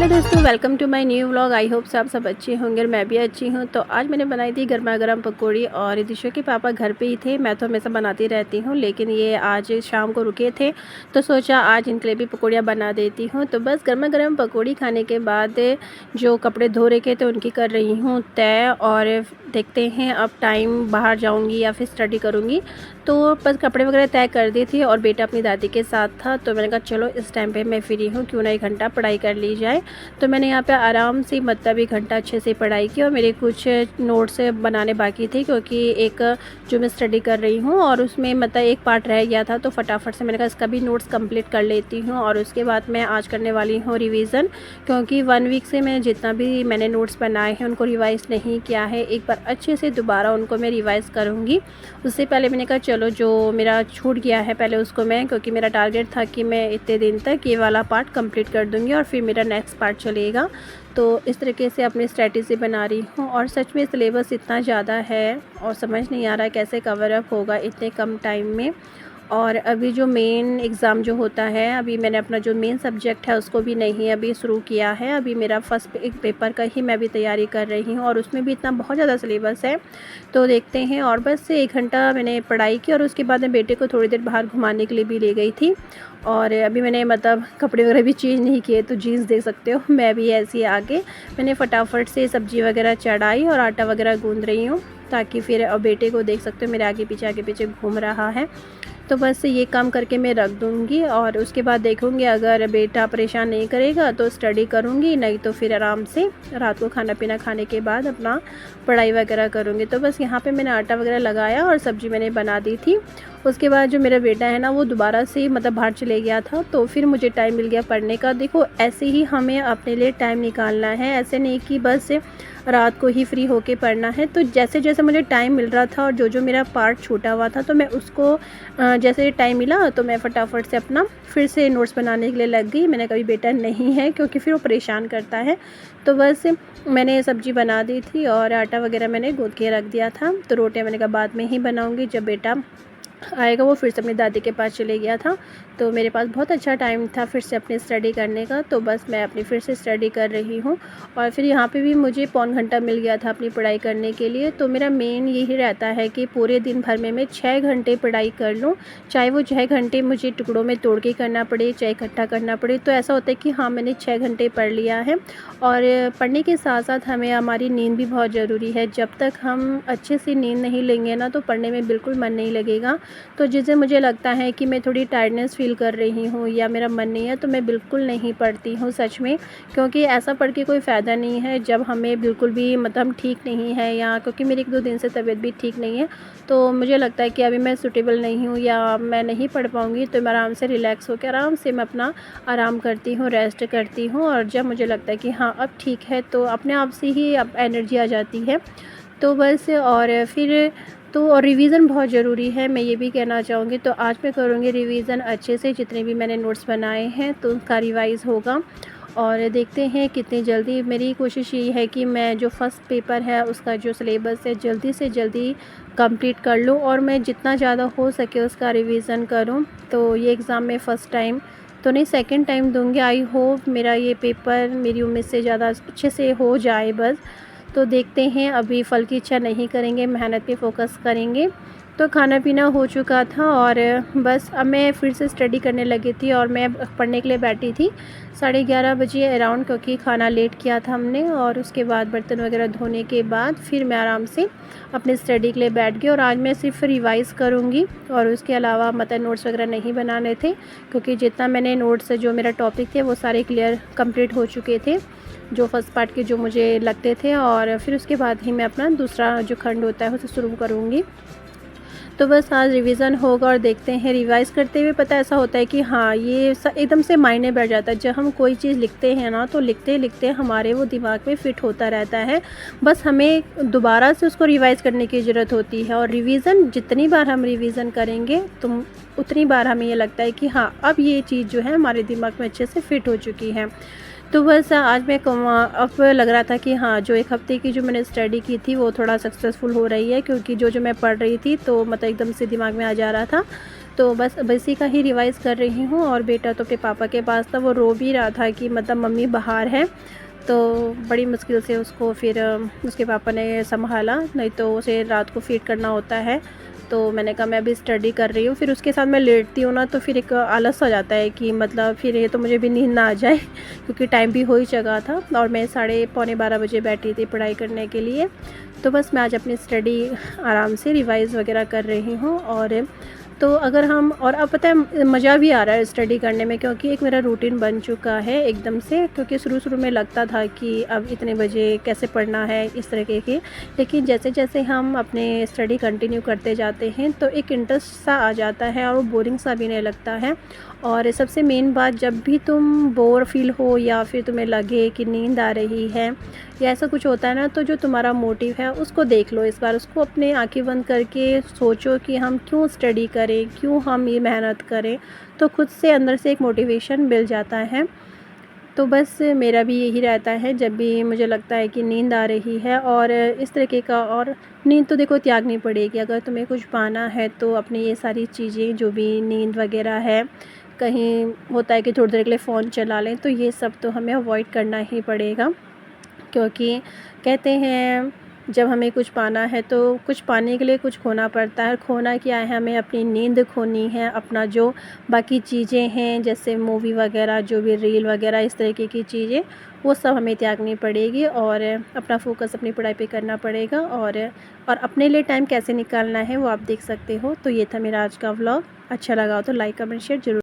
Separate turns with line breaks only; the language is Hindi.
हेलो दोस्तों, welcome to my new vlog. I hope सब अच्छे होंगे और मैं भी अच्छी हूँ। तो आज मैंने बनाई थी गर्मा गर्म पकौड़ी और दिशा के पापा घर पे ही थे। मैं तो हमेशा बनाती रहती हूँ, लेकिन ये आज शाम को रुके थे तो सोचा आज इनके लिए भी पकौड़ियाँ बना देती हूँ। तो बस गर्मा गर्म पकौड़ी खाने के बाद जो कपड़े धो रखे थे उनकी कर रही हूँ तय। और देखते हैं अब टाइम बाहर जाऊँगी या फिर स्टडी करूँगी। तो बस कपड़े वगैरह तय कर दी थी और बेटा अपनी दादी के साथ था। तो मैंने कहा चलो इस टाइम पे मैं फ्री हूँ, क्यों ना 1 घंटा पढ़ाई कर ली जाए। तो मैंने यहाँ पे आराम से मतलब 1 घंटा अच्छे से पढ़ाई की और मेरे कुछ नोट्स बनाने बाकी थे, क्योंकि एक जो मैं स्टडी कर रही हूँ और उसमें मतलब एक पार्ट रह गया था। तो फटाफट से मैंने कहा इसका भी नोट्स कंप्लीट कर लेती हूँ और उसके बाद मैं आज करने वाली हूँ रिवीज़न, क्योंकि 1 वीक से मैं जितना भी मैंने नोट्स बनाए हैं उनको रिवाइज़ नहीं किया है। एक बार अच्छे से दोबारा उनको मैं रिवाइज़ करूँगी। उससे पहले मैंने कहा चलो जो मेरा छूट गया है पहले उसको मैं, क्योंकि मेरा टारगेट था कि मैं इतने दिन तक ये वाला पार्ट कंप्लीट कर दूँगी और फिर मेरा नेक्स्ट पार्ट चलेगा। तो इस तरीके से अपनी स्ट्रेटजी बना रही हूँ। और सच में सिलेबस इतना ज़्यादा है और समझ नहीं आ रहा है कैसे कवर अप होगा इतने कम टाइम में। और अभी जो मेन एग्ज़ाम जो होता है, अभी मैंने अपना जो मेन सब्जेक्ट है उसको भी नहीं अभी शुरू किया है। अभी मेरा फर्स्ट एक पेपर का ही मैं भी तैयारी कर रही हूँ और उसमें भी इतना बहुत ज़्यादा सिलेबस है। तो देखते हैं। और बस 1 घंटा मैंने पढ़ाई की और उसके बाद मैं बेटे को थोड़ी देर बाहर घुमाने के लिए भी ले गई थी। और अभी मैंने मतलब कपड़े वगैरह भी चेंज नहीं किए, तो जीन्स देख सकते हो मैं भी ऐसी आगे मैंने फटाफट से सब्ज़ी वगैरह चढ़ाई और आटा वगैरह गूँध रही हूँ, ताकि फिर बेटे को देख सकते हो मेरे आगे पीछे घूम रहा है। तो बस ये काम करके मैं रख दूँगी और उसके बाद देखूँगी अगर बेटा परेशान नहीं करेगा तो स्टडी करूँगी, नहीं तो फिर आराम से रात को खाना पीना खाने के बाद अपना पढ़ाई वगैरह करूँगी। तो बस यहाँ पे मैंने आटा वगैरह लगाया और सब्ज़ी मैंने बना दी थी। उसके बाद जो मेरा बेटा है ना वो दोबारा से मतलब बाहर चले गया था, तो फिर मुझे टाइम मिल गया पढ़ने का। देखो ऐसे ही हमें अपने लिए टाइम निकालना है, ऐसे नहीं कि बस रात को ही फ्री होके पढ़ना है। तो जैसे जैसे मुझे टाइम मिल रहा था और जो मेरा पार्ट छूटा हुआ था तो मैं उसको जैसे टाइम मिला तो मैं फटाफट से अपना फिर से नोट्स बनाने के लिए लग गई। मैंने कभी बेटा नहीं है क्योंकि फिर वो परेशान करता है। तो बस मैंने सब्ज़ी बना दी थी और आटा वगैरह मैंने गूँथ के रख दिया था। तो रोटियां मैंने कहा बाद में ही बनाऊँगी, जब बेटा आएगा। वो फिर से अपनी दादी के पास चले गया था, तो मेरे पास बहुत अच्छा टाइम था फिर से अपनी स्टडी करने का। तो बस मैं अपनी फिर से स्टडी कर रही हूँ और फिर यहाँ पे भी मुझे पौन घंटा मिल गया था अपनी पढ़ाई करने के लिए। तो मेरा मेन यही रहता है कि पूरे दिन भर में मैं 6 घंटे पढ़ाई कर लूँ, चाहे वो 6 घंटे मुझे टुकड़ों में तोड़ के करना पड़े चाहे इकट्ठा करना पड़े। तो ऐसा होता है कि हाँ मैंने 6 घंटे पढ़ लिया है। और पढ़ने के साथ साथ हमें हमारी नींद भी बहुत ज़रूरी है। जब तक हम अच्छे से नींद नहीं लेंगे ना तो पढ़ने में बिल्कुल मन नहीं लगेगा। तो जिस दिन मुझे लगता है कि मैं थोड़ी टायर्डनेस फ़ील कर रही हूँ या मेरा मन नहीं है तो मैं बिल्कुल नहीं पढ़ती हूँ सच में, क्योंकि ऐसा पढ़ के कोई फ़ायदा नहीं है जब हमें बिल्कुल भी मतलब ठीक नहीं है, या क्योंकि मेरी 1-2 दिन से तबीयत भी ठीक नहीं है। तो मुझे लगता है कि अभी मैं सूटेबल नहीं हूँ या मैं नहीं पढ़ पाऊँगी, तो मैं आराम से रिलैक्स होकर आराम से मैं अपना आराम करती हूँ, रेस्ट करती हूँ। और जब मुझे लगता है कि हाँ अब ठीक है तो अपने आप से ही अब एनर्जी आ जाती है। तो बस और फिर तो और रिवीज़न बहुत ज़रूरी है, मैं ये भी कहना चाहूँगी। तो आज मैं करूँगी रिवीज़न अच्छे से, जितने भी मैंने नोट्स बनाए हैं तो उनका रिवाइज़ होगा। और देखते हैं कितनी जल्दी। मेरी कोशिश ये है कि मैं जो फर्स्ट पेपर है उसका जो सिलेबस है जल्दी से जल्दी कंप्लीट कर लूँ और मैं जितना ज़्यादा हो सके उसका रिवीज़न करूँ। तो ये एग्ज़ाम में फ़र्स्ट टाइम तो नहीं, सेकंड टाइम दूँगी। आई होप मेरा ये पेपर मेरी उम्मीद से ज़्यादा अच्छे से हो जाए बस। तो देखते हैं, अभी फल की इच्छा नहीं करेंगे, मेहनत पे फोकस करेंगे। तो खाना पीना हो चुका था और बस अब मैं फिर से स्टडी करने लगी थी और मैं पढ़ने के लिए बैठी थी 11:30 बजे अराउंड, क्योंकि खाना लेट किया था हमने। और उसके बाद बर्तन वगैरह धोने के बाद फिर मैं आराम से अपनी स्टडी के लिए बैठ गई। और आज मैं सिर्फ रिवाइज़ करूँगी और उसके अलावा मतलब नोट्स वगैरह नहीं बनाने थे, क्योंकि जितना मैंने नोट्स जो मेरा टॉपिक थे वो सारे क्लियर कंप्लीट हो चुके थे, जो फर्स्ट पार्ट के जो मुझे लगते थे। और फिर उसके बाद ही मैं अपना दूसरा जो खंड होता है उसे शुरू करूँगी। तो बस आज रिवीज़न होगा और देखते हैं। रिवाइज़ करते हुए पता ऐसा होता है कि हाँ ये एकदम से मायने बैठ जाता है। जब हम कोई चीज़ लिखते हैं ना तो लिखते लिखते हमारे वो दिमाग में फ़िट होता रहता है, बस हमें दोबारा से उसको रिवाइज़ करने की ज़रूरत होती है। और रिवीज़न जितनी बार हम रिवीज़न करेंगे तो उतनी बार हमें ये लगता है कि हाँ अब ये चीज़ जो है हमारे दिमाग में अच्छे से फ़िट हो चुकी है। तो बस आज मैं अब लग रहा था कि हाँ जो 1 हफ़्ते की जो मैंने स्टडी की थी वो थोड़ा सक्सेसफुल हो रही है, क्योंकि जो मैं पढ़ रही थी तो मतलब एकदम से दिमाग में आ जा रहा था। तो बस अब इसी का ही रिवाइज़ कर रही हूँ। और बेटा तो अपने पापा के पास था, वो रो भी रहा था कि मतलब मम्मी बाहर है। तो बड़ी मुश्किल से उसको फिर उसके पापा ने सँभाला, नहीं तो उसे रात को फ़ीड करना होता है। तो मैंने कहा मैं अभी स्टडी कर रही हूँ, फिर उसके साथ मैं लेटती हूँ ना तो फिर एक आलस आ जाता है कि मतलब फिर ये तो मुझे भी नींद ना आ जाए क्योंकि टाइम भी हो ही चुका था और मैं साढ़े पौने 12 बजे बैठी थी पढ़ाई करने के लिए। तो बस मैं आज अपनी स्टडी आराम से रिवाइज़ वगैरह कर रही हूँ। और तो अगर हम और अब पता है मज़ा भी आ रहा है स्टडी करने में, क्योंकि एक मेरा रूटीन बन चुका है एकदम से। क्योंकि शुरू-शुरू में लगता था कि अब इतने बजे कैसे पढ़ना है इस तरीके के, लेकिन जैसे-जैसे हम अपने स्टडी कंटिन्यू करते जाते हैं तो एक इंटरेस्ट सा आ जाता है और वो बोरिंग सा भी नहीं लगता है। और सबसे मेन बात, जब भी तुम बोर फील हो या फिर तुम्हें लगे कि नींद आ रही है या ऐसा कुछ होता है ना, तो जो तुम्हारा मोटिव है उसको देख लो, इस बार उसको अपने आंखें बंद करके सोचो कि हम क्यों स्टडी करें, क्यों हम ये मेहनत करें, तो खुद से अंदर से एक मोटिवेशन मिल जाता है। तो बस मेरा भी यही रहता है जब भी मुझे लगता है कि नींद आ रही है और इस तरीके का। और नींद तो देखो त्यागनी पड़ेगी, अगर तुम्हें कुछ पाना है तो अपनी ये सारी चीज़ें जो भी नींद वगैरह है, कहीं होता है कि थोड़ी देर के लिए फ़ोन चला लें, तो ये सब तो हमें अवॉइड करना ही पड़ेगा। क्योंकि कहते हैं जब हमें कुछ पाना है तो कुछ पाने के लिए कुछ खोना पड़ता है। खोना क्या है, हमें अपनी नींद खोनी है, अपना जो बाकी चीज़ें हैं जैसे मूवी वगैरह, जो भी रील वगैरह इस तरीके की चीज़ें, वो सब हमें त्यागनी पड़ेगी और अपना फ़ोकस अपनी पढ़ाई पे करना पड़ेगा। और अपने लिए टाइम कैसे निकालना है वो आप देख सकते हो। तो ये था मेरा आज का व्लॉग। अच्छा लगा हो तो लाइक कमेंट शेयर ज़रूर।